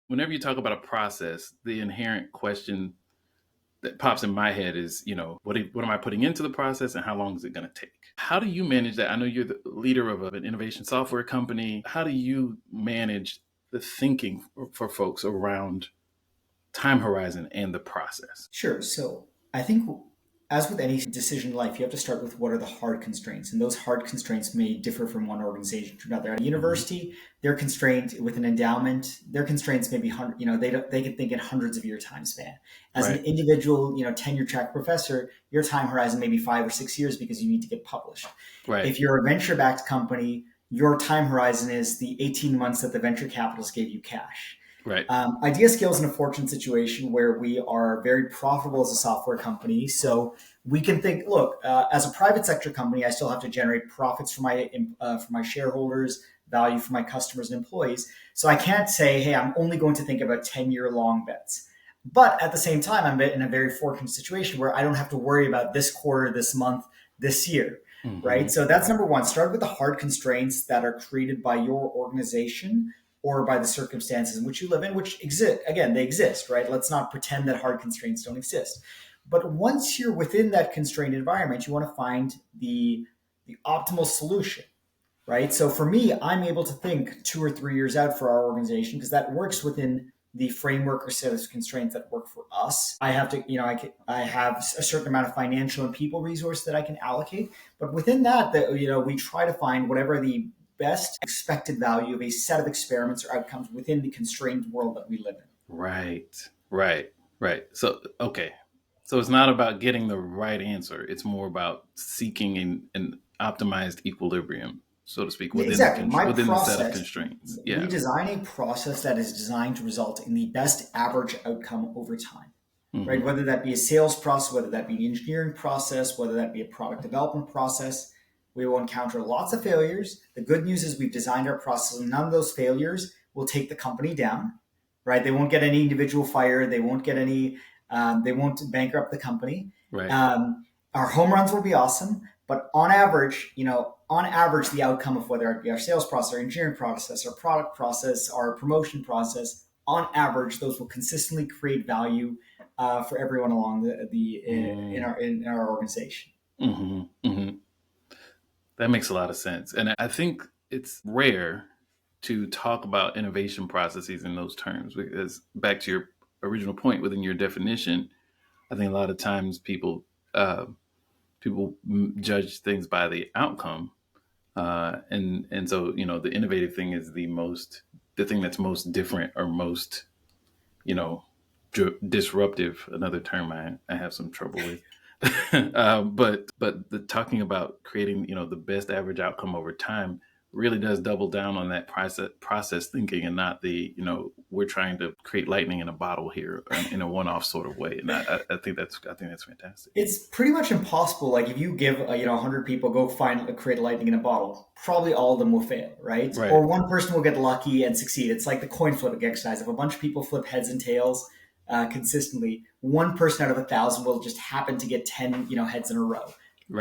Whenever you talk about a process, the inherent question that pops in my head is, what am I putting into the process and how long is it going to take? How do you manage that? I know you're the leader of an innovation software company. How do you manage the thinking for folks around time horizon and the process? Sure. So I think, as with any decision in life, you have to start with what are the hard constraints. And those hard constraints may differ from one organization to another. At a university, they're constrained with an endowment. Their constraints may be, they can think in hundreds of year time span. As an Right. individual, tenure track professor, your time horizon may be 5 or 6 years because you need to get published. Right. If you're a venture backed company, your time horizon is the 18 months that the venture capitalists gave you cash. Right. IdeaScale is in a fortunate situation where we are very profitable as a software company. So we can think, look, as a private sector company, I still have to generate profits for my shareholders, value for my customers and employees. So I can't say, hey, I'm only going to think about 10-year long bets. But at the same time, I'm in a very fortunate situation where I don't have to worry about this quarter, this month, this year. Right. So that's number one. Start with the hard constraints that are created by your organization or by the circumstances in which you live in, which exist. Again, they exist, right? Let's not pretend that hard constraints don't exist. But once you're within that constrained environment, you want to find the optimal solution, right? So for me, I'm able to think 2 or 3 years out for our organization because that works within the framework or set of constraints that work for us. I have to, I have a certain amount of financial and people resource that I can allocate. But within that, we try to find whatever the best expected value of a set of experiments or outcomes within the constrained world that we live in. Right. So, okay. So it's not about getting the right answer. It's more about seeking an optimized equilibrium, so to speak, within the set of constraints. Yeah. We design a process that is designed to result in the best average outcome over time, right? Whether that be a sales process, whether that be an engineering process, whether that be a product development process, we will encounter lots of failures. The good news is we've designed our process and none of those failures will take the company down, right? They won't get any individual fired. They won't get any, they won't bankrupt the company. Right. Our home runs will be awesome, but on average, the outcome of whether it be our sales process, our engineering process, our product process, our promotion process, on average, those will consistently create value for everyone along in our organization. That makes a lot of sense. And I think it's rare to talk about innovation processes in those terms because, back to your original point within your definition, I think a lot of times people judge things by the outcome. And so, the innovative thing is the thing that's most different or most, disruptive, another term I have some trouble with. But the talking about creating, the best average outcome over time really does double down on that process thinking and not the, we're trying to create lightning in a bottle here in a one-off sort of way. And I think that's fantastic. It's pretty much impossible. Like if you give 100 people go create lightning in a bottle, probably all of them will fail, right? Or one person will get lucky and succeed. It's like the coin flipping exercise. If a bunch of people flip heads and tails consistently, one person out of 1,000 will just happen to get 10 heads in a row,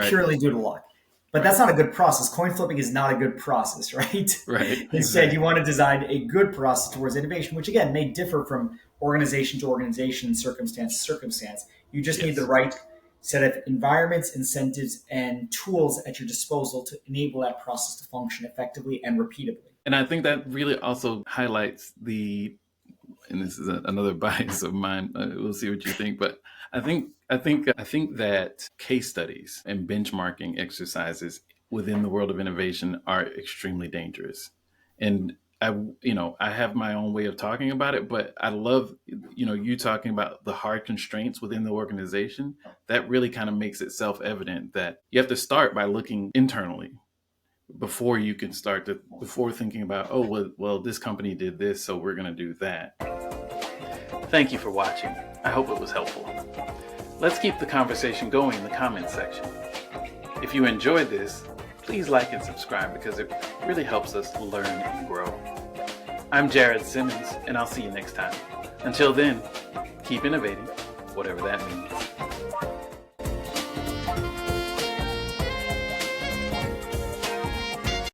purely due to luck. But that's not a good process. Coin flipping is not a good process, right? Right. Instead, you want to design a good process towards innovation, which again may differ from organization to organization, circumstance to circumstance. You just need the right set of environments, incentives, and tools at your disposal to enable that process to function effectively and repeatably. And I think that really also highlights and this is another bias of mine. We'll see what you think, but I think that case studies and benchmarking exercises within the world of innovation are extremely dangerous. And I have my own way of talking about it, but I love, you talking about the hard constraints within the organization. That really kind of makes it self-evident that you have to start by looking internally before you can before thinking about, well, this company did this, so we're going to do that. Thank you for watching. I hope it was helpful. Let's keep the conversation going in the comments section. If you enjoyed this, please like and subscribe because it really helps us learn and grow. I'm Jared Simmons, and I'll see you next time. Until then, keep innovating, whatever that means.